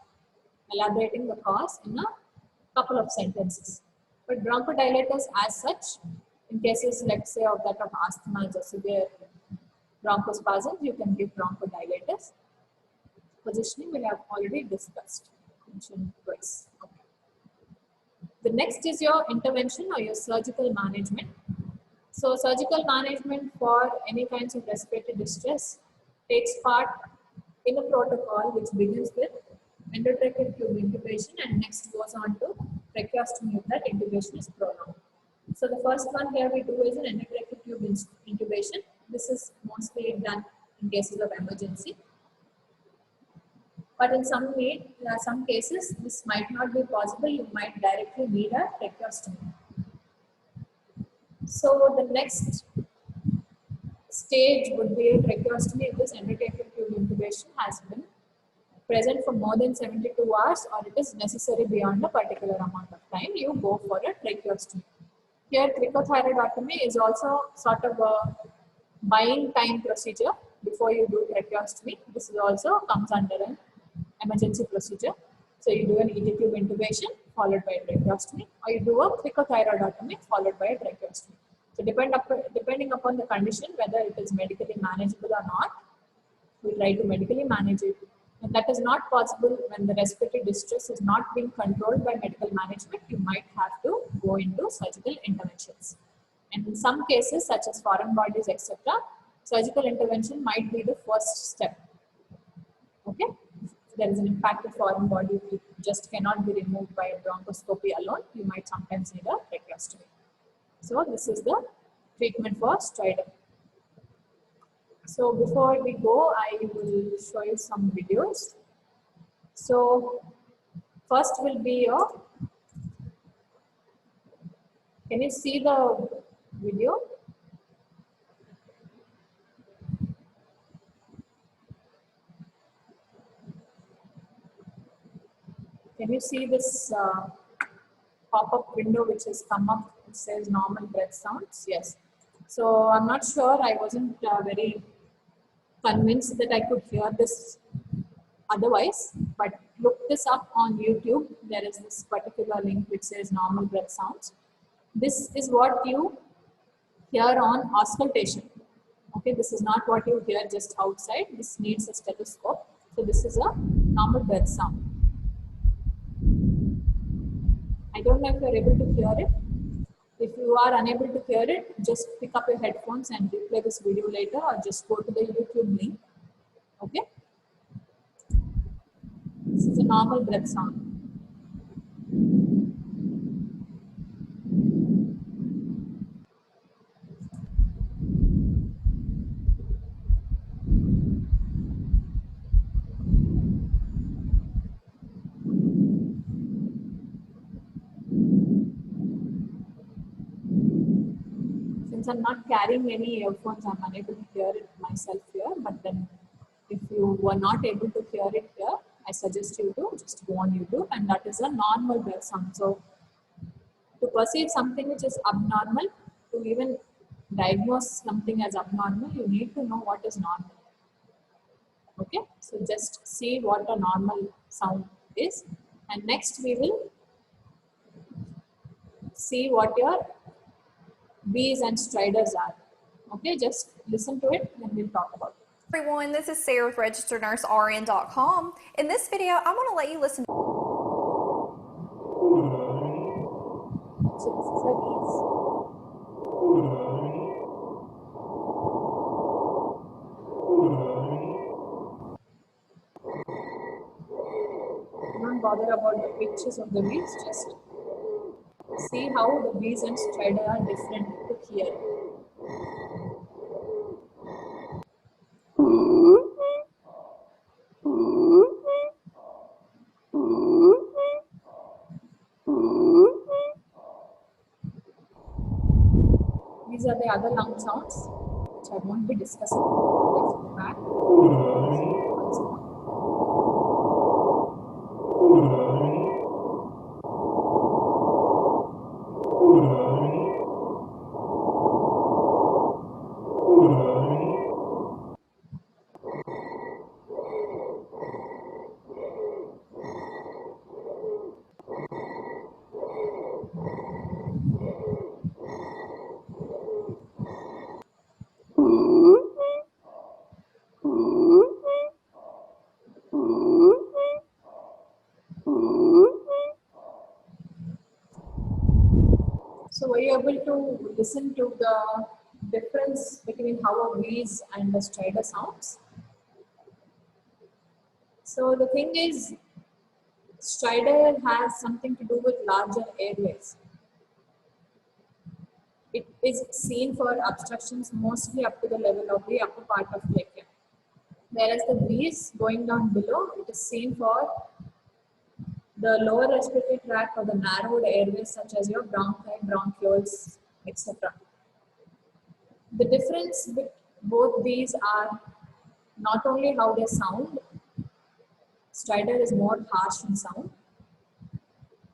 elaborating the cause in a couple of sentences. But bronchodilators as such, in cases, let's say, of that of asthma or severe bronchospasms, you can give bronchodilators. Positioning we have already discussed, mentioned twice. Okay. The next is your intervention or your surgical management. So surgical management for any kinds of respiratory distress takes part in a protocol which begins with endotracheal tube intubation and next goes on to tracheostomy if that intubation is prolonged. So the first one here we do is an endotracheal tube intubation. This is mostly done in cases of emergency. But in some cases, this might not be possible. You might directly need a tracheostomy. So the next stage would be a tracheostomy if this endotracheal tube intubation has been present for more than 72 hours or it is necessary beyond a particular amount of time. You go for a tracheostomy. Here, cricothyroidotomy is also sort of a buying time procedure before you do tracheostomy. This is also comes under an emergency procedure. So you do an ET tube intubation followed by a tracheostomy, or you do a cricothyroidotomy followed by a tracheostomy. So depending upon the condition, whether it is medically manageable or not, we try to medically manage it. And that is not possible when the respiratory distress is not being controlled by medical management. You might have to go into surgical interventions. And in some cases, such as foreign bodies, etc., surgical intervention might be the first step. Okay, if there is an impacted foreign body, it just cannot be removed by a bronchoscopy alone. You might sometimes need a tracheostomy. So this is the treatment for stridor. So before we go, I will show you some videos. So first will be your, can you see the video? Can you see this pop-up window which has come up? It says normal breath sounds. Yes. So I'm not sure. I wasn't very convinced that I could hear this otherwise, but look this up on YouTube. There is this particular link which says normal breath sounds. This is what you hear on auscultation. Okay, this is not what you hear just outside. This needs a stethoscope. So this is a normal breath sound. I don't know if you're able to hear it. If you are unable to hear it, just pick up your headphones and replay this video later, or just go to the YouTube link. Okay. This is a normal breath sound. Since I'm not carrying any earphones, I'm unable to hear it myself here. But then if you were not able to hear it here, I suggest you to just go on YouTube, and that is a normal breath sound. So to perceive something which is abnormal, to even diagnose something as abnormal, you need to know what is normal. Okay, so just see what a normal sound is, and next we will see what your B's and stridors are. Okay, just listen to it, then we'll talk about it. Everyone, this is Sarah with RegisteredNurseRN.com. In this video, I'm going to let you listen. So this is a B's. bother about the pictures of the bees, just see how the bees and stridor are different to hear. These are the other lung sounds, which I won't be discussing. Let's go back. Once more. So were you able to listen to the difference between how a bees and the stridor sounds? So the thing is, stridor has something to do with larger airways. It is seen for obstructions mostly up to the level of the upper part of trachea. Whereas the bees going down below, it is seen for the lower respiratory tract or the narrowed airways such as your bronchi, bronchioles, etc. The difference with both these are not only how they sound, stridor is more harsh in sound.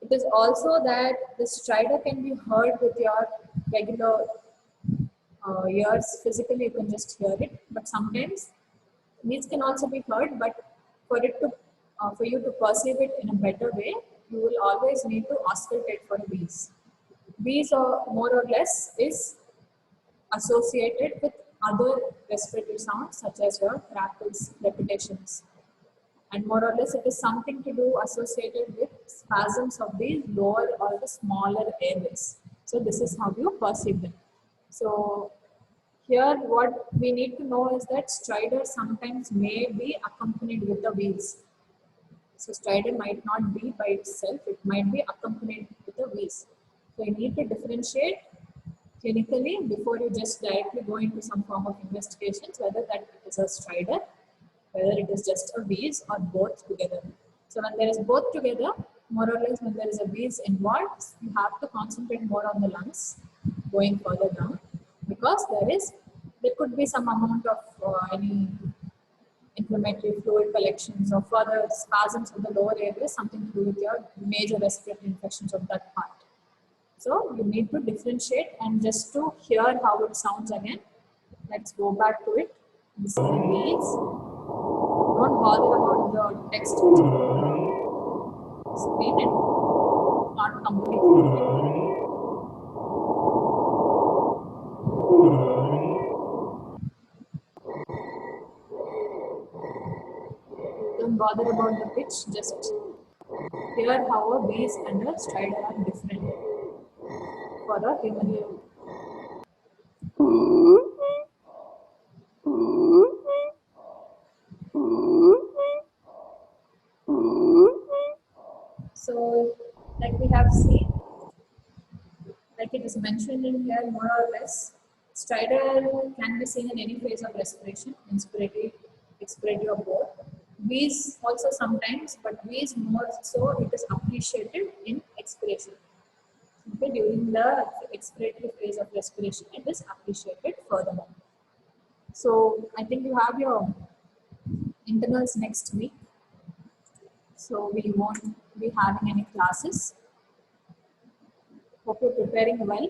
It is also that the stridor can be heard with your regular ears. Physically, you can just hear it, but sometimes these can also be heard. But for you to perceive it in a better way, you will always need to auscultate for these. These are more or less is associated with other respiratory sounds such as your crackles, repetitions. And more or less it is something to do associated with spasms of the lower or the smaller airways. So this is how you perceive them. So here what we need to know is that stridor sometimes may be accompanied with the wheeze. So stridor might not be by itself, it might be accompanied with the wheeze. So you need to differentiate clinically before you just directly go into some form of investigations, whether that is a stridor, whether it is just a wheeze or both together. So when there is both together, more or less when there is a wheeze involved, you have to concentrate more on the lungs going further down, because there could be some amount of any inflammatory fluid collections or further spasms of the lower airways, something to do with your major respiratory infections of that part. So you need to differentiate, and just to hear how it sounds again, let's go back to it. This is the wheeze. Don't bother about the text which is on the screen and not completely. Don't bother about the pitch, just hear how a wheeze and a stridor are different for a human ear. So, like we have seen, like it is mentioned in here, more or less, stridor can be seen in any phase of respiration, inspiratory, expiratory, or both. Wheeze also sometimes, but wheeze more so it is appreciated in expiration. Okay, during the expiratory phase of respiration, it is appreciated furthermore. So I think you have your internals next week. So we won't be having any classes. Hope you're preparing well.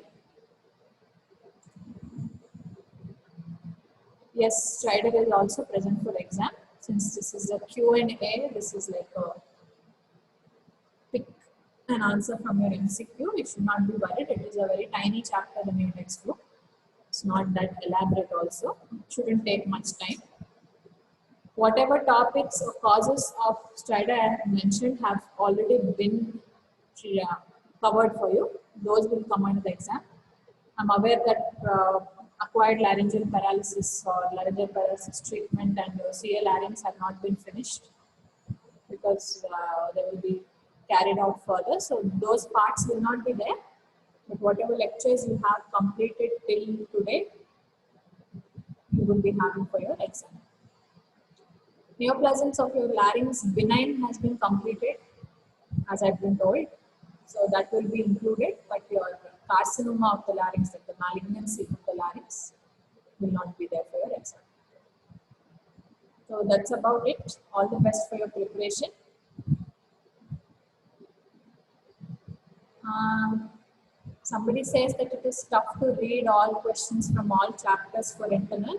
Yes, Stridor is also present for exam. Since this is a Q&A, this is like a pick an answer from your MCQ. You should not be worried. It is a very tiny chapter in your textbook. It's not that elaborate also. It shouldn't take much time. Whatever topics or causes of stridor I have mentioned have already been covered for you. Those will come under the exam. I'm aware that acquired laryngeal paralysis or laryngeal paralysis treatment and CA larynx have not been finished, because there will be carried out further. So those parts will not be there. But whatever lectures you have completed till today, you will be having for your exam. Neoplasms of your larynx benign has been completed, as I've been told. So that will be included, but your carcinoma of the larynx, like the malignancy of the larynx, will not be there for your exam. So that's about it. All the best for your preparation. Somebody says that it is tough to read all questions from all chapters for internal.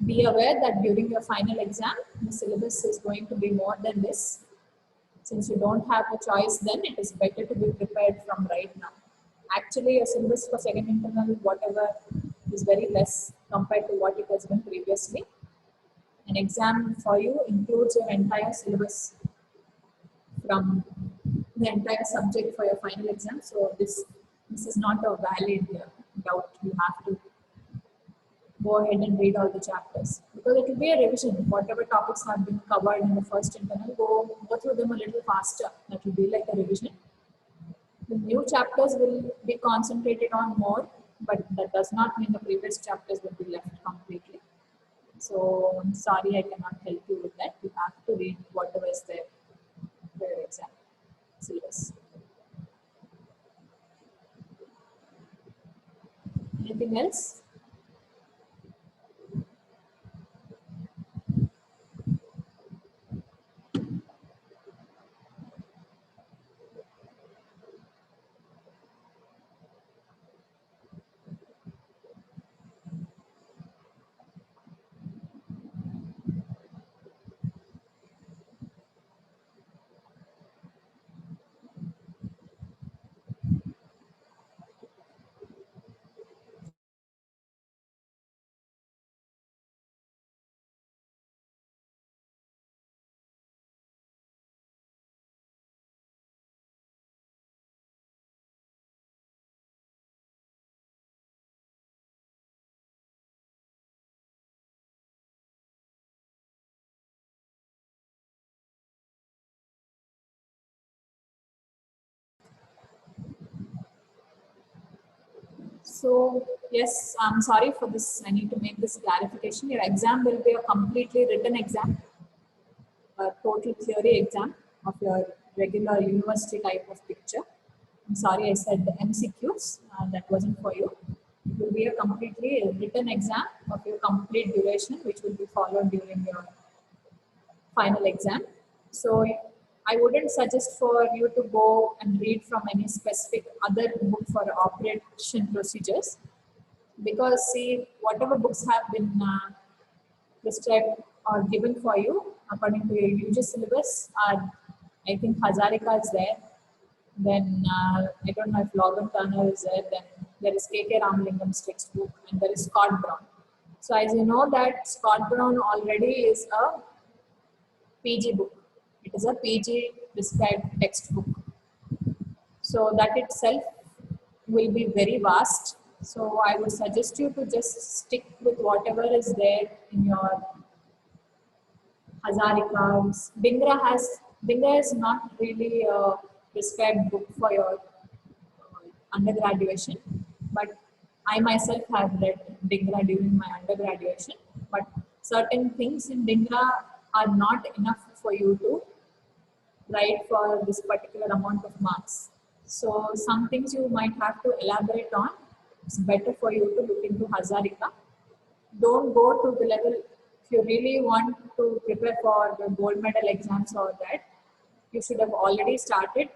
Be aware that during your final exam, the syllabus is going to be more than this. Since you don't have a choice, then it is better to be prepared from right now. Actually, your syllabus for second internal, whatever, is very less compared to what it has been previously. An exam for you includes your entire syllabus from the entire subject for your final exam. So this is not a valid doubt. You have to go ahead and read all the chapters, because it will be a revision. Whatever topics have been covered in the first internal, go through them a little faster. That will be like a revision. The new chapters will be concentrated on more, but that does not mean the previous chapters will be left completely. So I'm sorry, I cannot help you with that. You have to read whatever is there for your exam syllabus. Anything else? So yes, I'm sorry for this. I need to make this clarification. Your exam will be a completely written exam, a total theory exam of your regular university type of picture. I'm sorry, I said the MCQs. That wasn't for you. It will be a completely written exam of your complete duration, which will be followed during your final exam. So I wouldn't suggest for you to go and read from any specific other book for operation procedures, because see, whatever books have been prescribed or given for you according to your UG syllabus are, I think Hazarika is there, then I don't know if Logan Turner is there, then there is KK Ramlingam's textbook, and there is Scott Brown. So as you know that Scott Brown already is a PG book. It is a PG prescribed textbook. So that itself will be very vast. So I would suggest you to just stick with whatever is there in your Hazarika. Bingra is not really a prescribed book for your undergraduation, but I myself have read Dingra during my undergraduation, but certain things in Dingra are not enough for you to write for this particular amount of marks. So some things you might have to elaborate on. It's better for you to look into Hazarika. Don't go to the level, if you really want to prepare for the gold medal exams or that, you should have already started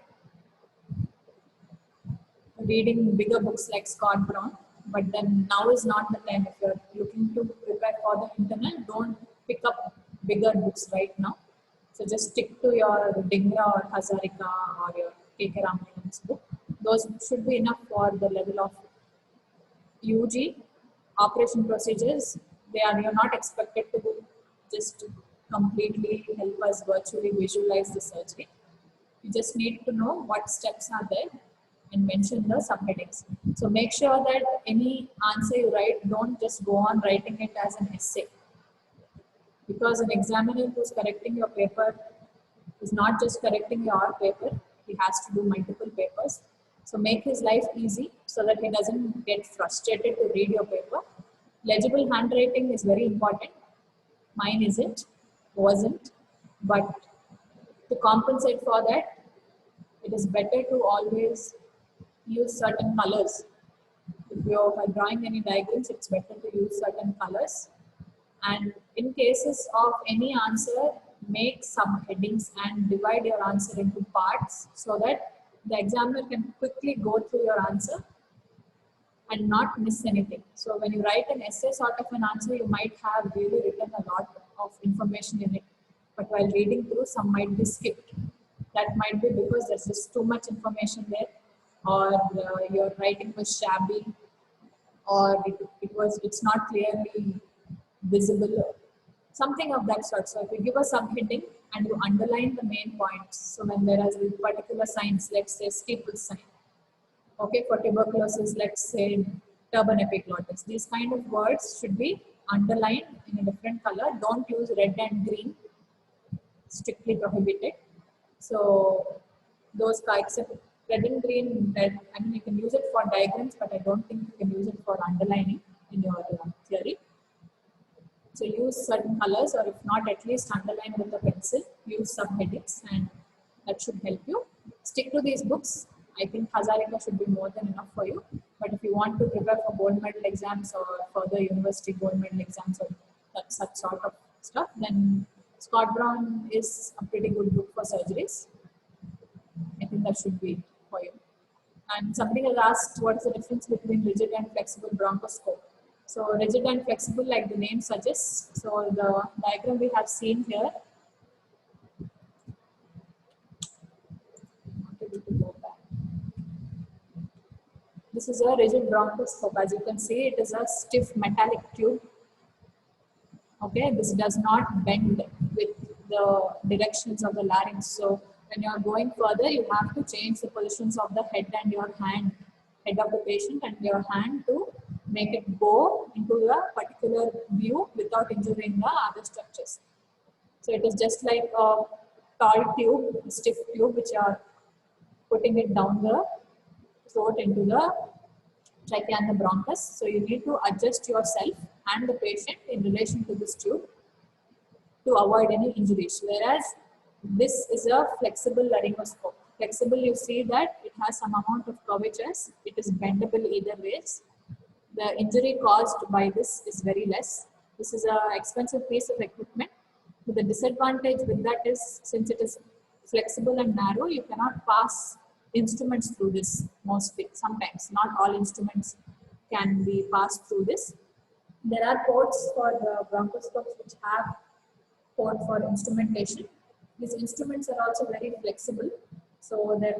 reading bigger books like Scott Brown, but then now is not the time. If you're looking to prepare for the internal, don't pick up bigger books right now. So just stick to your Dingra or Hazarika or your KK Ramlingam's book. Those should be enough for the level of UG operation procedures. You're not expected to just completely help us virtually visualize the surgery. You just need to know what steps are there and mention the subheadings. So make sure that any answer you write, don't just go on writing it as an essay. Because an examiner who's correcting your paper is not just correcting your paper, he has to do multiple papers. So make his life easy so that he doesn't get frustrated to read your paper. Legible handwriting is very important. Mine wasn't, but to compensate for that, it is better to always use certain colors. If you are drawing any diagrams, it's better to use certain colors. And in cases of any answer, make subheadings and divide your answer into parts so that the examiner can quickly go through your answer and not miss anything. So when you write an essay sort of an answer, you might have really written a lot of information in it, but while reading through, some might be skipped. That might be because there's just too much information there, or your writing was shabby, or it's not clearly visible, something of that sort. So if you give a subheading and you underline the main points, so when there is a particular signs, let's say steeple sign, okay, for tuberculosis, let's say turban epiglottis, these kind of words should be underlined in a different color. Don't use red and green, strictly prohibited. So those except red and green, I mean you can use it for diagrams, but I don't think you can use it for underlining in your theory. So use certain colors, or if not, at least underline with a pencil, use subheadings, and that should help you. Stick to these books. I think Hazarika should be more than enough for you. But if you want to prepare for gold medal exams or further university gold medal exams or such sort of stuff, then Scott Brown is a pretty good book for surgeries. I think that should be for you. And somebody has asked, what is the difference between rigid and flexible bronchoscope? So rigid and flexible, like the name suggests. So the diagram we have seen here. This is a rigid bronchoscope. As you can see, it is a stiff metallic tube. Okay, this does not bend with the directions of the larynx. So when you are going further, you have to change the positions of the head and your hand, head of the patient and your hand to make it go into a particular view without injuring the other structures. So it is just like a tall tube, stiff tube, which are putting it down the throat into the trachea and the bronchus. So you need to adjust yourself and the patient in relation to this tube to avoid any injuries. Whereas this is a flexible laryngoscope. Flexible, you see that it has some amount of curvatures. It is bendable either ways. The injury caused by this is very less. This is an expensive piece of equipment. But the disadvantage with that is, since it is flexible and narrow, you cannot pass instruments through this mostly. Sometimes, not all instruments can be passed through this. There are ports for the bronchoscopes which have port for instrumentation. These instruments are also very flexible, so they're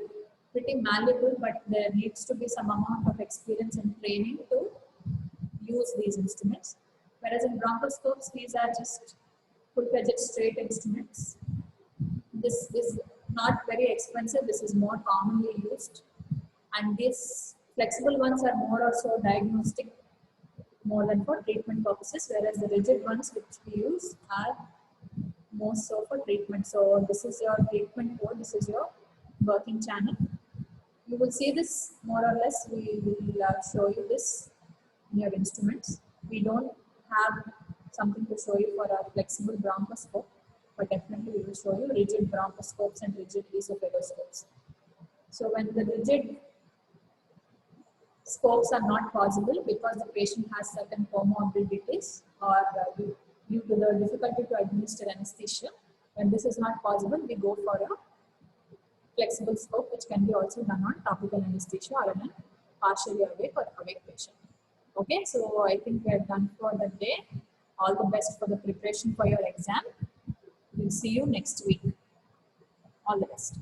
pretty malleable, but there needs to be some amount of experience and training to use these instruments. Whereas in bronchoscopes, these are just full-fledged straight instruments. This is not very expensive. This is more commonly used, and these flexible ones are more or so diagnostic more than for treatment purposes, whereas the rigid ones which we use are more so for treatment. So this is your treatment code, this is your working channel. You will see this more or less. We will show you this in your instruments. We don't have something to show you for our flexible bronchoscope, but definitely we will show you rigid bronchoscopes and rigid esophagoscopes. So when the rigid scopes are not possible because the patient has certain comorbidities or due to the difficulty to administer anesthesia, when this is not possible, we go for a flexible scope, which can be also done on topical anesthesia or in a partially awake or awake patient. Okay, so I think we are done for the day. All the best for the preparation for your exam. We'll see you next week. All the best.